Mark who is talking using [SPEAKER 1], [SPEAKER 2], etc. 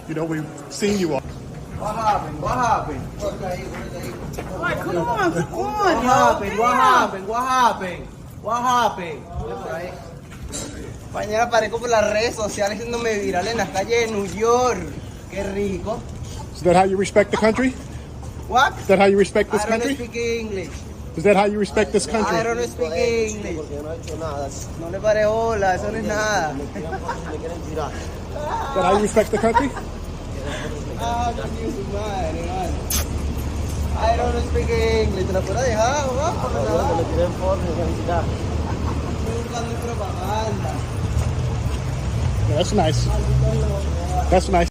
[SPEAKER 1] You know, we've seen you all.
[SPEAKER 2] What happened? What happened?
[SPEAKER 3] Alright, come on,
[SPEAKER 2] What happened? What happened? What happened? What happened? Right. Mañana aparezco por las redes sociales haciéndome viral en las calles de New York. Qué rico.
[SPEAKER 1] Is that how you respect the country?
[SPEAKER 2] What?
[SPEAKER 1] Is that how you respect this
[SPEAKER 2] I don't
[SPEAKER 1] country?
[SPEAKER 2] speak English.
[SPEAKER 1] Is that how you respect this
[SPEAKER 2] I
[SPEAKER 1] country?
[SPEAKER 2] don't speak English. No le pare hola, eso no es nada.
[SPEAKER 1] Is that how you respect the country?
[SPEAKER 2] Ah, no use madre, man. I don't speak English. ¿Te la puedo dejar? Vamos, estoy buscando propaganda.
[SPEAKER 1] Yeah, that's nice. That's nice.